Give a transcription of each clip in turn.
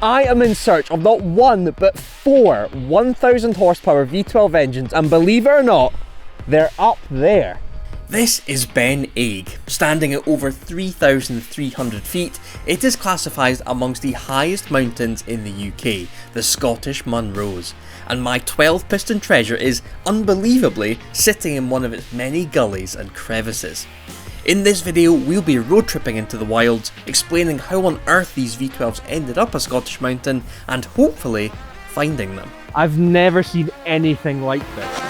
I am in search of not one, but 4 1000 horsepower V12 engines, and believe it or not, they're up there. This is Ben Aig. Standing at over 3,300 feet, it is classified amongst the highest mountains in the UK, the Scottish Munros, and my 12-piston treasure is unbelievably sitting in one of its many gullies and crevices. In this video, we'll be road tripping into the wilds, explaining how on earth these V12s ended up a Scottish mountain, and hopefully finding them. I've never seen anything like this.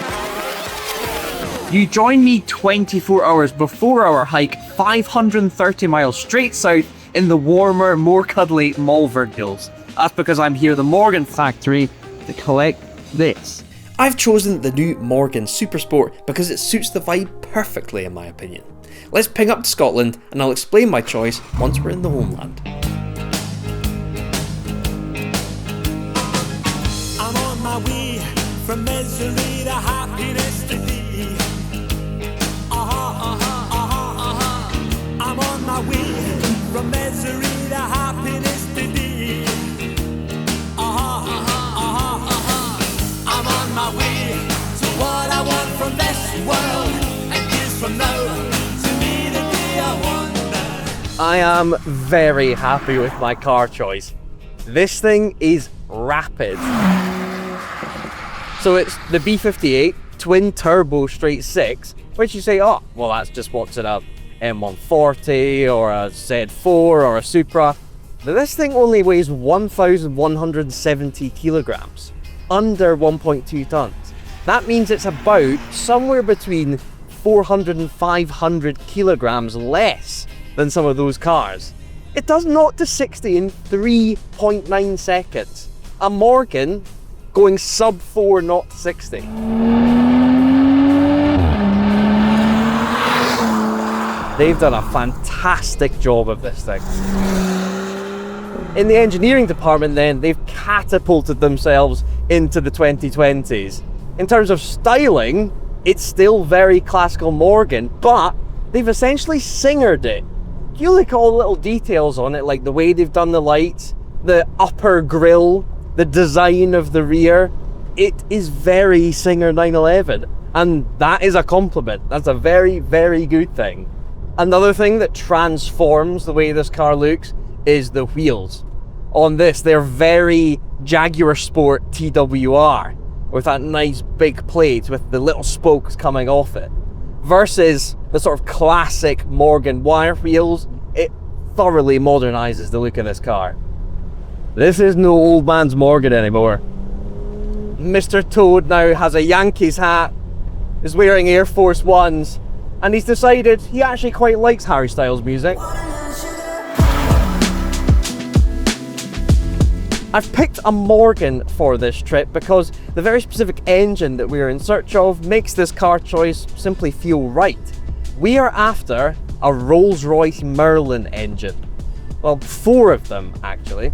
You join me 24 hours before our hike, 530 miles straight south in the warmer, more cuddly Malvern Hills. That's because I'm here at the Morgan factory to collect this. I've chosen the new Morgan Supersport because it suits the vibe perfectly in my opinion. Let's ping up to Scotland and I'll explain my choice once we're in the homeland. I'm on my way from misery to happiness today. I'm on my way from misery to happiness today. I'm on my way to what I want from this world, and years from now, to me the day I wonder. I am very happy with my car choice. This thing is rapid. So it's the B58 twin turbo straight 6, which you say, oh, well that's just what's in a M140 or a Z4 or a Supra. But this thing only weighs 1,170 kilograms, under 1.2 tons. That means it's about somewhere between 400 and 500 kilograms less than some of those cars. It does 0 to 60 in 3.9 seconds. A Morgan going sub 4 0 to 60. They've done a fantastic job of this thing. In the engineering department then, they've catapulted themselves into the 2020s. In terms of styling, it's still very classical Morgan, but they've essentially singered it. You look at all the little details on it, like the way they've done the lights, the upper grille, the design of the rear. It is very Singer 911, and that is a compliment. That's a very, very good thing. Another thing that transforms the way this car looks is the wheels. On this, they're very Jaguar Sport TWR, with that nice big plate with the little spokes coming off it. Versus the sort of classic Morgan wire wheels, it thoroughly modernizes the look of this car. This is no old man's Morgan anymore. Mr. Toad now has a Yankees hat, is wearing Air Force Ones, and he's decided he actually quite likes Harry Styles music. I've picked a Morgan for this trip because the very specific engine that we're in search of makes this car choice simply feel right. We are after a Rolls-Royce Merlin engine. Well, 4 of them actually.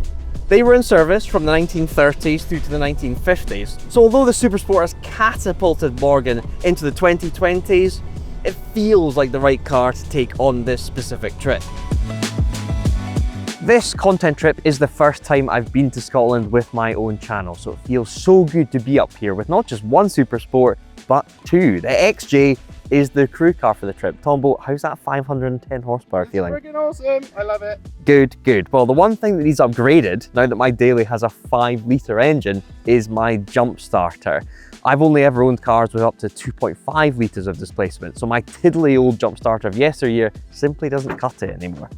They were in service from the 1930s through to the 1950s. So although the Supersport has catapulted Morgan into the 2020s, it feels like the right car to take on this specific trip. This content trip is the first time I've been to Scotland with my own channel, so it feels so good to be up here with not just one Supersport, but 2. The XJ is the crew car for the trip. Tombo, how's that 510 horsepower feeling? It's freaking awesome, I love it. Good, good. Well, the one thing that needs upgraded, now that my daily has a 5-litre engine, is my jump starter. I've only ever owned cars with up to 2.5 litres of displacement, so my tiddly old jump starter of yesteryear simply doesn't cut it anymore.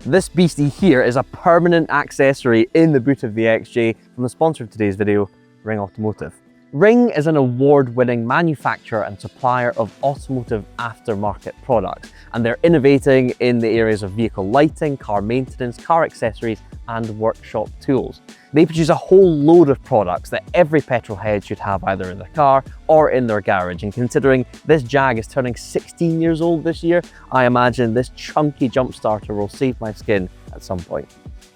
This beastie here is a permanent accessory in the boot of the XJ from the sponsor of today's video, Ring Automotive. Ring is an award-winning manufacturer and supplier of automotive aftermarket products, and they're innovating in the areas of vehicle lighting, car maintenance, car accessories, and workshop tools. They produce a whole load of products that every petrolhead should have either in their car or in their garage, and considering this Jag is turning 16 years old this year, I imagine this chunky jump starter will save my skin at some point.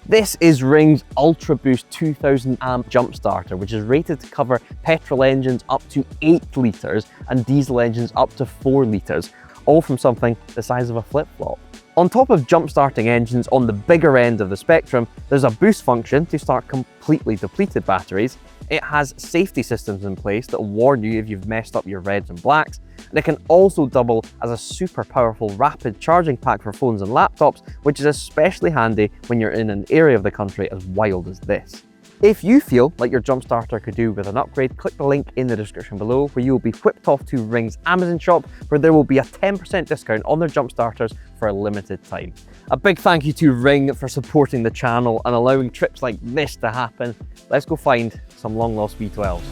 This is Ring's Ultra Boost 2000 amp jump starter, which is rated to cover petrol engines up to 8 litres and diesel engines up to 4 litres. all from something the size of a flip-flop. On top of jump-starting engines on the bigger end of the spectrum, there's a boost function to start completely depleted batteries. It has safety systems in place that will warn you if you've messed up your reds and blacks, and it can also double as a super powerful rapid charging pack for phones and laptops, which is especially handy when you're in an area of the country as wild as this. If you feel like your jump starter could do with an upgrade, click the link in the description below where you will be whipped off to Ring's Amazon shop, where there will be a 10% discount on their jump starters for a limited time. A big thank you to Ring for supporting the channel and allowing trips like this to happen. Let's go find some long lost V12s.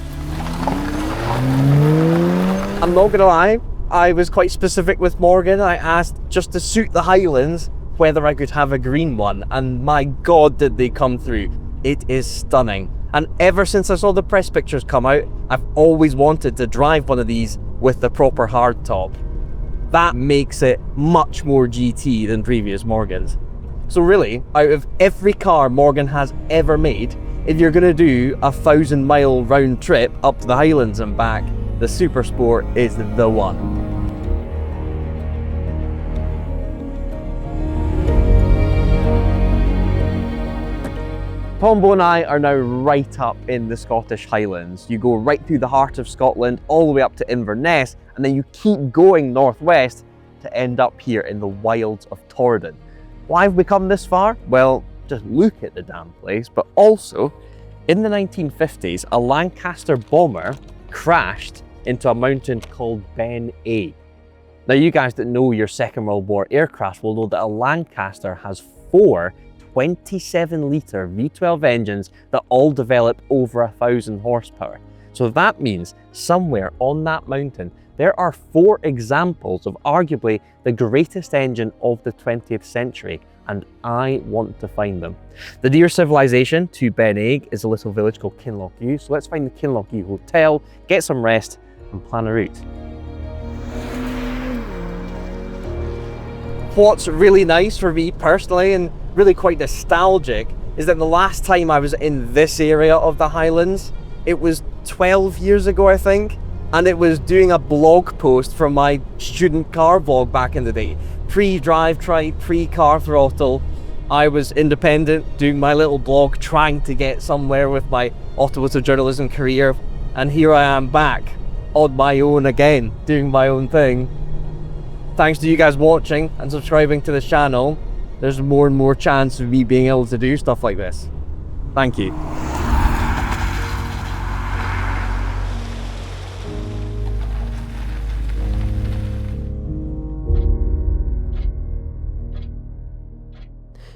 I'm not gonna lie, I was quite specific with Morgan. I asked, just to suit the Highlands, whether I could have a green one, and my God did they come through. It is stunning. And ever since I saw the press pictures come out, I've always wanted to drive one of these with the proper hardtop. That makes it much more GT than previous Morgans. So really, out of every car Morgan has ever made, if you're gonna do a 1,000-mile round trip up to the Highlands and back, the Super Sport is the one. Tombo and I are now right up in the Scottish Highlands. You go right through the heart of Scotland, all the way up to Inverness, and then you keep going northwest to end up here in the wilds of Torridon. Why have we come this far? Well, just look at the damn place, but also, in the 1950s, a Lancaster bomber crashed into a mountain called Ben A. Now, you guys that know your Second World War aircraft will know that a Lancaster has 4 27-litre V12 engines that all develop over 1,000 horsepower. So that means somewhere on that mountain, there are 4 examples of arguably the greatest engine of the 20th century, and I want to find them. The nearest civilization to Ben Aig is a little village called Kinlochew, so let's find the Kinlochew Hotel, get some rest, and plan a route. What's really nice for me personally, and really quite nostalgic, is that the last time I was in this area of the Highlands, it was 12 years ago, I think, and it was doing a blog post from my student car vlog back in the day. Pre-drive trike, pre-car throttle. I was independent, doing my little blog, trying to get somewhere with my automotive journalism career, and here I am back on my own again, doing my own thing. Thanks to you guys watching and subscribing to this channel, there's more and more chance of me being able to do stuff like this. Thank you.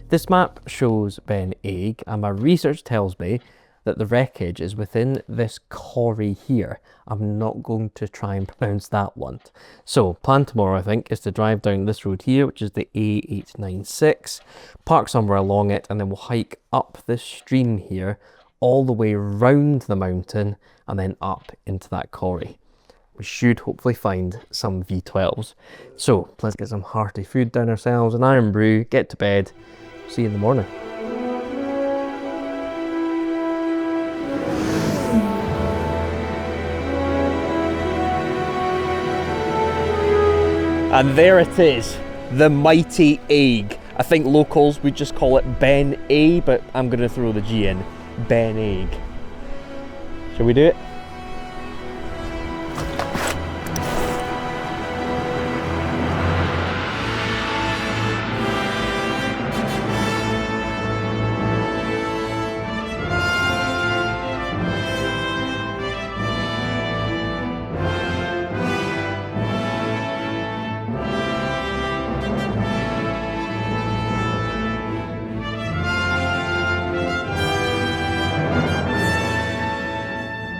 This map shows Ben Aig, and my research tells me that the wreckage is within this quarry here. I'm not going to try and pronounce that one. So, plan tomorrow, I think, is to drive down this road here, which is the A896, park somewhere along it, and then we'll hike up this stream here, all the way round the mountain, and then up into that quarry. We should hopefully find some V12s. So, let's get some hearty food down ourselves, an iron brew, get to bed, see you in the morning. And there it is, the mighty Aig. I think locals would just call it Ben A, but I'm going to throw the G in, Ben Aig. Shall we do it?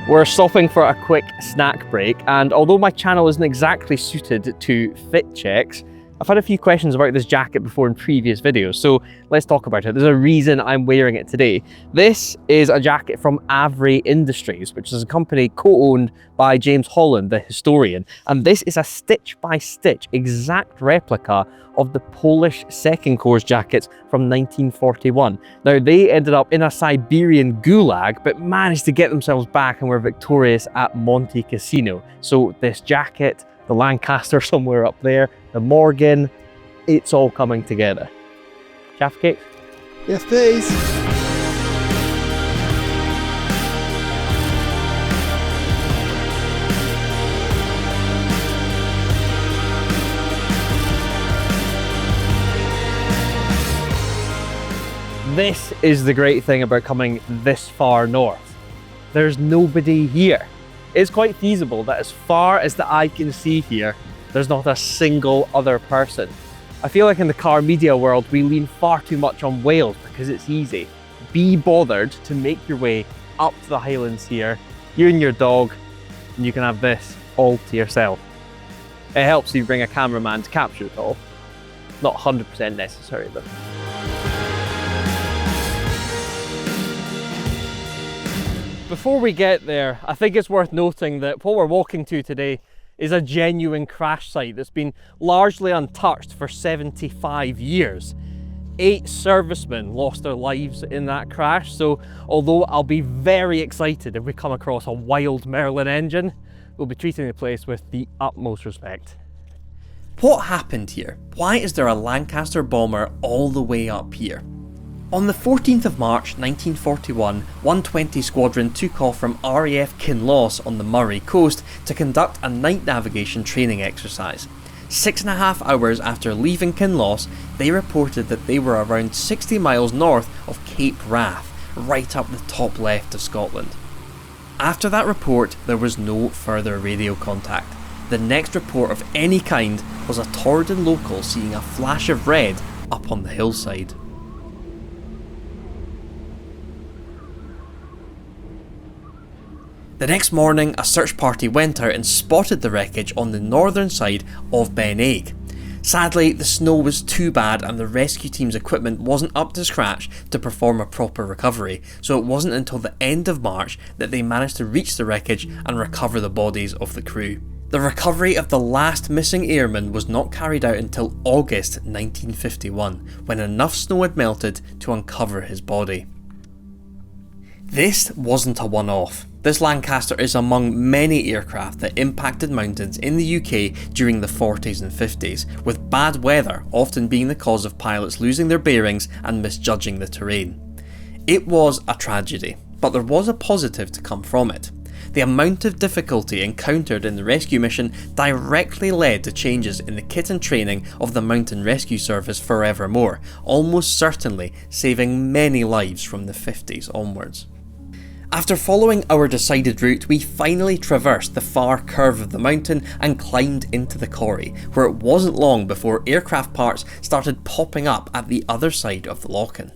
We're stopping for a quick snack break, and although my channel isn't exactly suited to fit checks, I've had a few questions about this jacket before in previous videos, so let's talk about it. There's a reason I'm wearing it today. This is a jacket from Avray Industries, which is a company co-owned by James Holland, the historian, and this is a stitch-by-stitch exact replica of the Polish Second Corps jackets from 1941. Now, they ended up in a Siberian gulag, but managed to get themselves back and were victorious at Monte Cassino. So this jacket, the Lancaster somewhere up there, the Morgan, it's all coming together. Chaff cake? Yes, please. This is the great thing about coming this far north. There's nobody here. It's quite feasible that as far as the eye can see here, there's not a single other person. I feel like in the car media world, we lean far too much on Wales because it's easy. Be bothered to make your way up to the Highlands here, you and your dog, and you can have this all to yourself. It helps you bring a cameraman to capture it all. Not 100% necessary though. Before we get there, I think it's worth noting that what we're walking to today is a genuine crash site that's been largely untouched for 75 years. 8 servicemen lost their lives in that crash, so although I'll be very excited if we come across a wild Merlin engine, we'll be treating the place with the utmost respect. What happened here? Why is there a Lancaster bomber all the way up here? On the 14th of March 1941, 120 Squadron took off from RAF Kinloss on the Murray coast to conduct a night navigation training exercise. 6.5 hours after leaving Kinloss, they reported that they were around 60 miles north of Cape Wrath, right up the top left of Scotland. After that report, there was no further radio contact. The next report of any kind was a Torridon local seeing a flash of red up on the hillside. The next morning, a search party went out and spotted the wreckage on the northern side of Ben Aig. Sadly, the snow was too bad and the rescue team's equipment wasn't up to scratch to perform a proper recovery, so it wasn't until the end of March that they managed to reach the wreckage and recover the bodies of the crew. The recovery of the last missing airman was not carried out until August 1951, when enough snow had melted to uncover his body. This wasn't a one-off. This Lancaster is among many aircraft that impacted mountains in the UK during the 40s and 50s, with bad weather often being the cause of pilots losing their bearings and misjudging the terrain. It was a tragedy, but there was a positive to come from it. The amount of difficulty encountered in the rescue mission directly led to changes in the kit and training of the Mountain Rescue Service forevermore, almost certainly saving many lives from the 50s onwards. After following our decided route, we finally traversed the far curve of the mountain and climbed into the quarry, where it wasn't long before aircraft parts started popping up at the other side of the Lochan.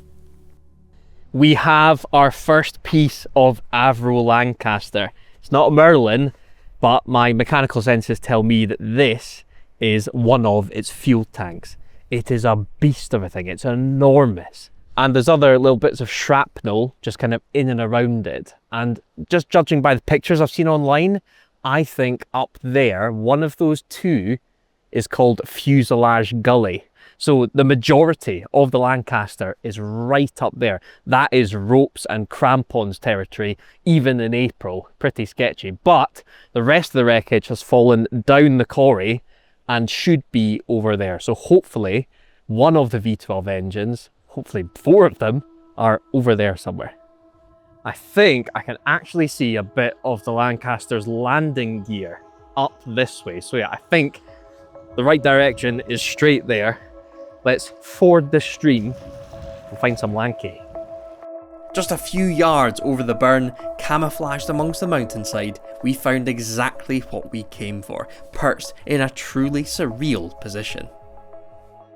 We have our first piece of Avro Lancaster. It's not a Merlin, but my mechanical senses tell me that this is one of its fuel tanks. It is a beast of a thing, it's enormous. And there's other little bits of shrapnel just kind of in and around it. And just judging by the pictures I've seen online, I think up there, one of those two is called Fuselage Gully. So the majority of the Lancaster is right up there. That is ropes and crampons territory, even in April. Pretty sketchy. But the rest of the wreckage has fallen down the quarry and should be over there. So hopefully one of the V12 engines, hopefully 4 of them, are over there somewhere. I think I can actually see a bit of the Lancaster's landing gear up this way. So yeah, I think the right direction is straight there. Let's ford the stream and find some Lanky. Just a few yards over the burn, camouflaged amongst the mountainside, we found exactly what we came for, perched in a truly surreal position.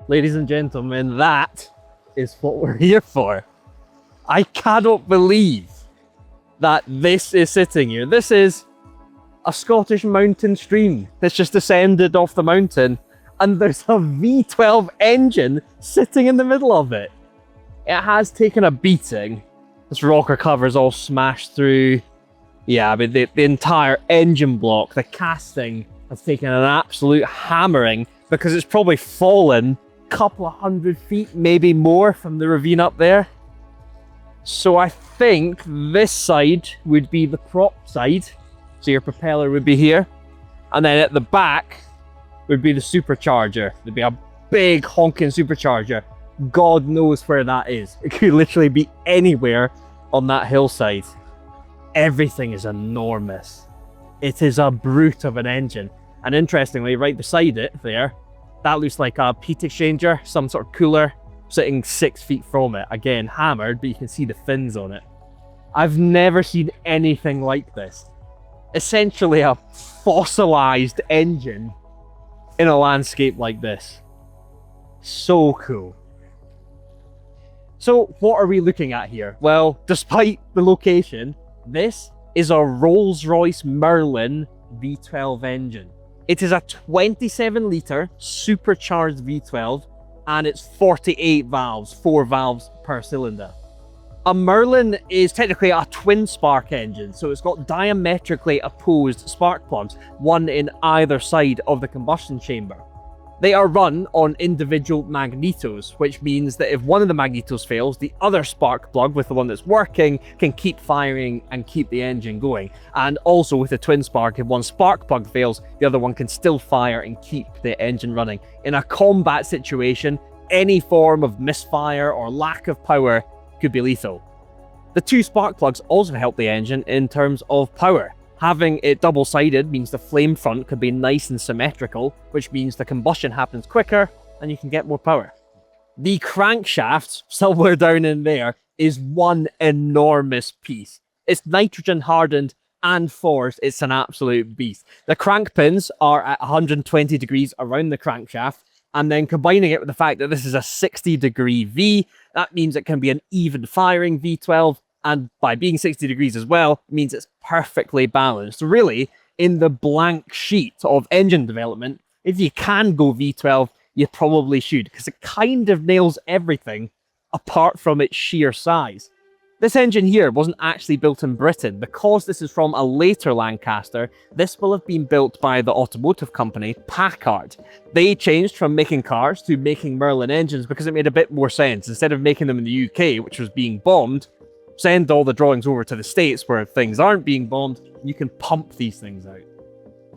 Ladies and gentlemen, that is what we're here for. I cannot believe that this is sitting here. This is a Scottish mountain stream that's just descended off the mountain, and there's a V12 engine sitting in the middle of it. It has taken a beating. This rocker cover is all smashed through. Yeah, I mean, the entire engine block, the casting, has taken an absolute hammering because it's probably fallen couple of 100 feet, maybe more, from the ravine up there. So I think this side would be the prop side. So your propeller would be here. And then at the back, would be the supercharger. There'd be a big honking supercharger. God knows where that is. It could literally be anywhere on that hillside. Everything is enormous. It is a brute of an engine. And interestingly, right beside it there, that looks like a heat exchanger, some sort of cooler, sitting 6 feet from it. Again, hammered, but you can see the fins on it. I've never seen anything like this. Essentially a fossilized engine in a landscape like this. So cool. So what are we looking at here? Well, despite the location, this is a Rolls-Royce Merlin V12 engine. It is a 27-litre supercharged V12 and it's 48 valves, 4 valves per cylinder. A Merlin is technically a twin spark engine, so it's got diametrically opposed spark plugs, one in either side of the combustion chamber. They are run on individual magnetos, which means that if one of the magnetos fails, the other spark plug with the one that's working can keep firing and keep the engine going. And also with the twin spark, if one spark plug fails, the other one can still fire and keep the engine running. In a combat situation, any form of misfire or lack of power could be lethal. The 2 spark plugs also help the engine in terms of power. Having it double-sided means the flame front could be nice and symmetrical, which means the combustion happens quicker and you can get more power. The crankshaft, somewhere down in there, is one enormous piece. It's nitrogen hardened and forged. It's an absolute beast. The crank pins are at 120 degrees around the crankshaft, and then combining it with the fact that this is a 60-degree V, that means it can be an even firing V12. And by being 60 degrees as well, means it's perfectly balanced. Really, in the blank sheet of engine development, if you can go V12, you probably should, because it kind of nails everything apart from its sheer size. This engine here wasn't actually built in Britain. Because this is from a later Lancaster, this will have been built by the automotive company Packard. They changed from making cars to making Merlin engines because it made a bit more sense. Instead of making them in the UK, which was being bombed, send all the drawings over to the States where things aren't being bombed, and you can pump these things out.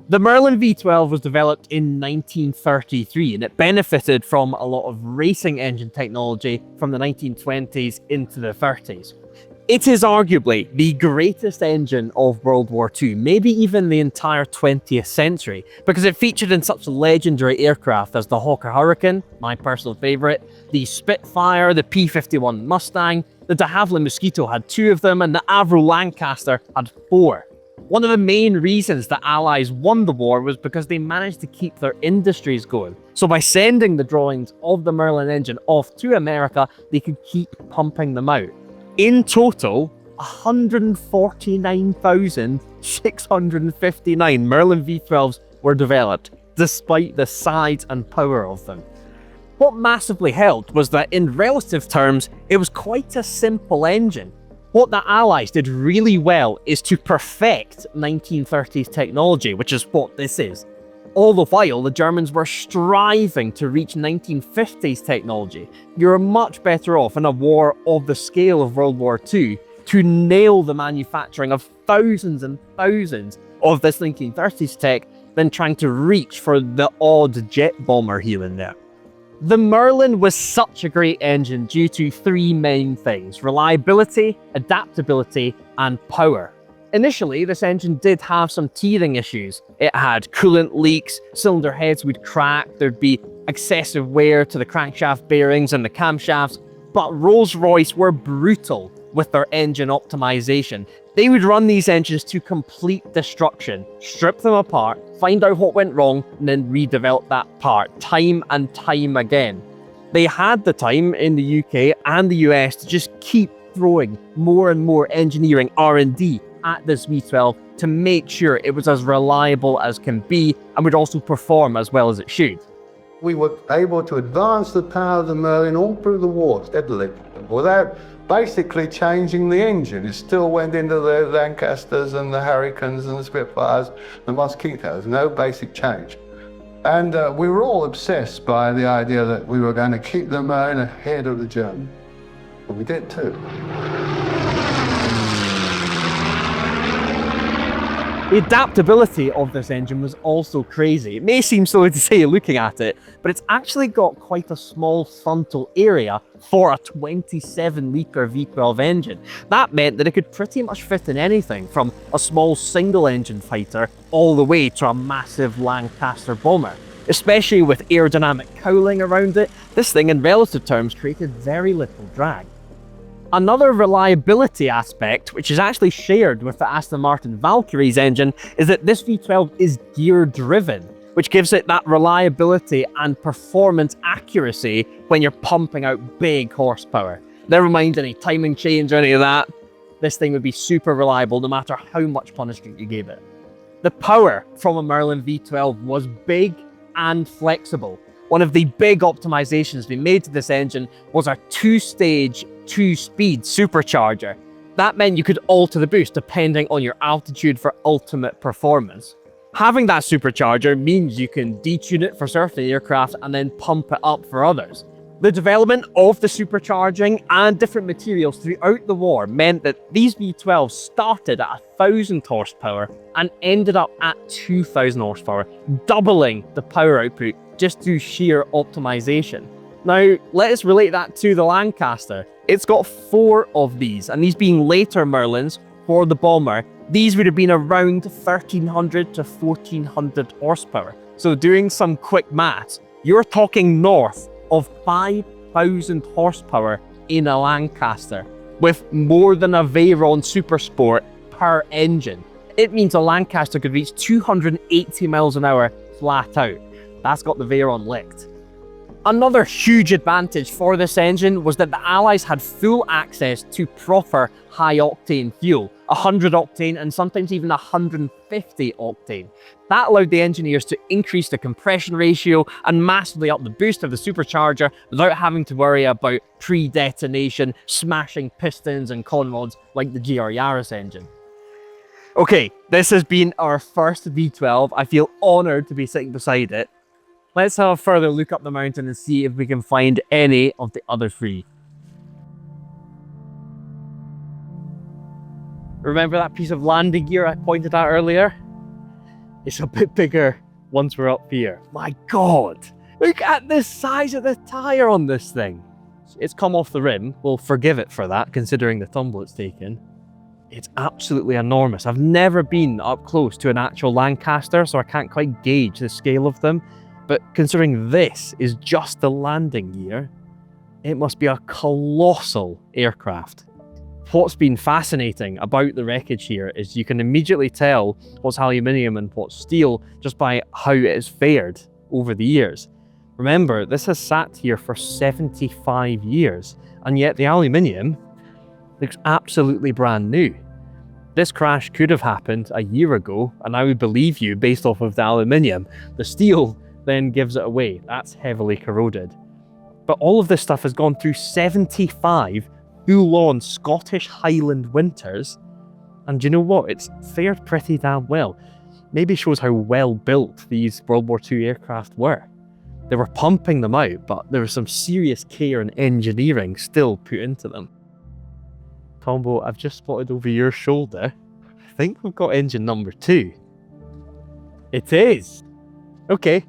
The Merlin V12 was developed in 1933 and it benefited from a lot of racing engine technology from the 1920s into the 30s. It is arguably the greatest engine of World War II, maybe even the entire 20th century, because it featured in such legendary aircraft as the Hawker Hurricane, my personal favourite, the Spitfire, the P-51 Mustang, the de Havilland Mosquito had 2 of them, and the Avro Lancaster had 4. One of the main reasons the Allies won the war was because they managed to keep their industries going. So by sending the drawings of the Merlin engine off to America, they could keep pumping them out. In total, 149,659 Merlin V12s were developed, despite the size and power of them. What massively helped was that in relative terms, it was quite a simple engine. What the Allies did really well is to perfect 1930s technology, which is what this is. All the while, the Germans were striving to reach 1950s technology. You're much better off in a war of the scale of World War II to nail the manufacturing of thousands and thousands of this 1930s tech than trying to reach for the odd jet bomber here and there. The Merlin was such a great engine due to 3 main things: reliability, adaptability, and power. Initially, this engine did have some teething issues. It had coolant leaks, cylinder heads would crack, there'd be excessive wear to the crankshaft bearings and the camshafts, but Rolls-Royce were brutal with their engine optimization. They would run these engines to complete destruction, strip them apart, find out what went wrong, and then redevelop that part time and time again. They had the time in the UK and the US to just keep throwing more and more engineering R&D at this V12 to make sure it was as reliable as can be and would also perform as well as it should. We were able to advance the power of the Merlin all through the war steadily without basically changing the engine. It still went into the Lancasters and the Hurricanes and the Spitfires, the Mosquitoes, no basic change. And we were all obsessed by the idea that we were going to keep the Merlin ahead of the Germans. And we did too. The adaptability of this engine was also crazy. It may seem silly to say looking at it, but it's actually got quite a small frontal area for a 27-litre V12 engine. That meant that it could pretty much fit in anything from a small single-engine fighter all the way to a massive Lancaster bomber. Especially with aerodynamic cowling around it, this thing in relative terms created very little drag. Another reliability aspect, which is actually shared with the Aston Martin Valkyrie's engine, is that this V12 is gear-driven, which gives it that reliability and performance accuracy when you're pumping out big horsepower. Never mind any timing change or any of that, this thing would be super reliable no matter how much punishment you gave it. The power from a Merlin V12 was big and flexible. One of the big optimizations we made to this engine was our two-stage, two-speed supercharger. That meant you could alter the boost depending on your altitude for ultimate performance. Having that supercharger means you can detune it for certain aircraft and then pump it up for others. The development of the supercharging and different materials throughout the war meant that these V12s started at 1,000 horsepower and ended up at 2,000 horsepower, doubling the power output just through sheer optimization. Now, let us relate that to the Lancaster. It's got 4 of these, and these being later Merlins for the bomber, these would have been around 1,300 to 1,400 horsepower. So doing some quick maths, you're talking north of 5,000 horsepower in a Lancaster, with more than a Veyron Supersport per engine. It means a Lancaster could reach 280 miles an hour flat out. That's got the Veyron licked. Another huge advantage for this engine was that the Allies had full access to proper high-octane fuel, 100 octane and sometimes even 150 octane. That allowed the engineers to increase the compression ratio and massively up the boost of the supercharger without having to worry about pre-detonation, smashing pistons and conrods like the GR Yaris engine. Okay, this has been our first V12. I feel honoured to be sitting beside it. Let's have a further look up the mountain and see if we can find any of the other 3. Remember that piece of landing gear I pointed out earlier? It's a bit bigger once we're up here. My God, look at the size of the tyre on this thing. It's come off the rim. We'll forgive it for that, considering the tumble it's taken. It's absolutely enormous. I've never been up close to an actual Lancaster, so I can't quite gauge the scale of them. But considering this is just the landing gear, it must be a colossal aircraft. What's been fascinating about the wreckage here is you can immediately tell what's aluminium and what's steel just by how it has fared over the years. Remember, this has sat here for 75 years, and yet the aluminium looks absolutely brand new. This crash could have happened a year ago, and I would believe you based off of the aluminium. The steel then gives it away. That's heavily corroded. But all of this stuff has gone through 75 full-on Scottish Highland winters, and you know what? It's fared pretty damn well. Maybe shows how well built these World War II aircraft were. They were pumping them out, but there was some serious care and engineering still put into them. Tombo, I've just spotted over your shoulder. I think we've got engine number 2. It is! Okay.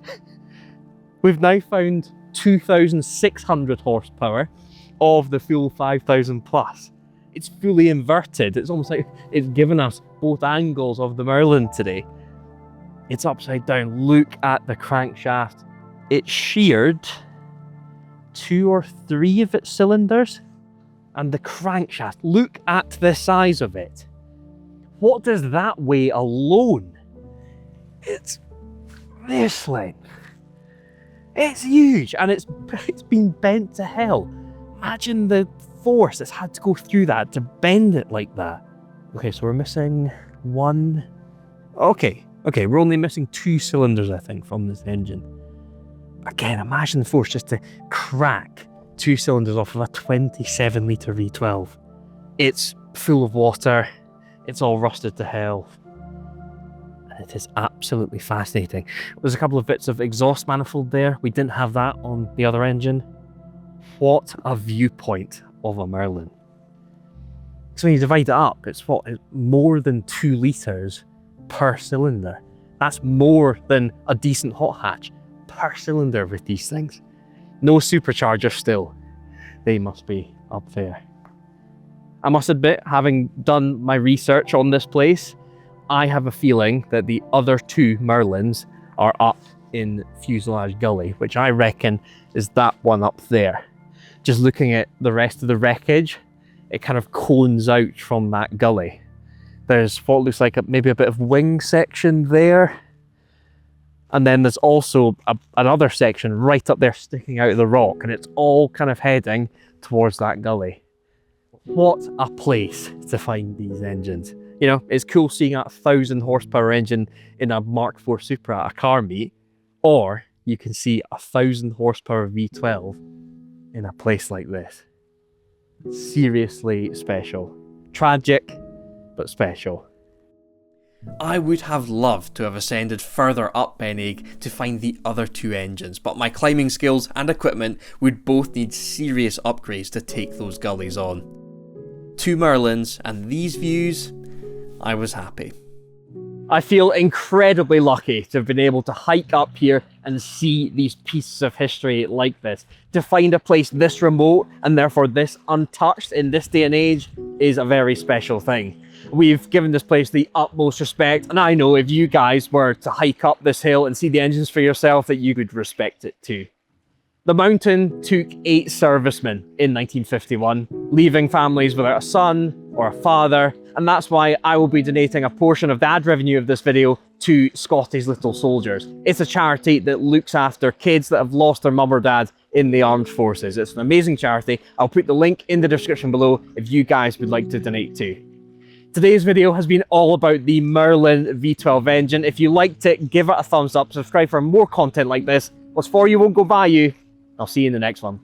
We've now found 2,600 horsepower of the full 5,000 plus. It's fully inverted. It's almost like it's given us both angles of the Merlin today. It's upside down. Look at the crankshaft. It sheared 2 or 3 of its cylinders. And the crankshaft, look at the size of it. What does that weigh alone? It's this length. It's huge, and it's been bent to hell. Imagine the force that's had to go through that to bend it like that. Okay, so we're missing 1. Okay, we're only missing 2 cylinders, I think, from this engine. Again, imagine the force just to crack 2 cylinders off of a 27-litre V12. It's full of water. It's all rusted to hell. It is absolutely fascinating. There's a couple of bits of exhaust manifold there. We didn't have that on the other engine. What a viewpoint of a Merlin. So when you divide it up, it's more than 2 litres per cylinder. That's more than a decent hot hatch per cylinder with these things. No supercharger still. They must be up there. I must admit, having done my research on this place, I have a feeling that the other two Merlins are up in Fuselage Gully, which I reckon is that one up there. Just looking at the rest of the wreckage, it kind of cones out from that gully. There's what looks like maybe a bit of wing section there. And then there's also another section right up there sticking out of the rock, and it's all kind of heading towards that gully. What a place to find these engines. You know, it's cool seeing a 1,000 horsepower engine in a Mark IV Supra at a car meet, or you can see a 1,000 horsepower V12 in a place like this. Seriously special. Tragic, but special. I would have loved to have ascended further up Ben Egg to find the other two engines, but my climbing skills and equipment would both need serious upgrades to take those gullies on. 2 Merlins and these views, I was happy. I feel incredibly lucky to have been able to hike up here and see these pieces of history like this. To find a place this remote and therefore this untouched in this day and age is a very special thing. We've given this place the utmost respect, and I know if you guys were to hike up this hill and see the engines for yourself that you would respect it too. The mountain took 8 servicemen in 1951, leaving families without a son or a father, and that's why I will be donating a portion of the ad revenue of this video to Scotty's Little Soldiers. It's a charity that looks after kids that have lost their mum or dad in the armed forces. It's an amazing charity. I'll put the link in the description below if you guys would like to donate too. Today's video has been all about the Merlin V12 engine. If you liked it, give it a thumbs up, subscribe for more content like this. What's for you won't go by you. I'll see you in the next one.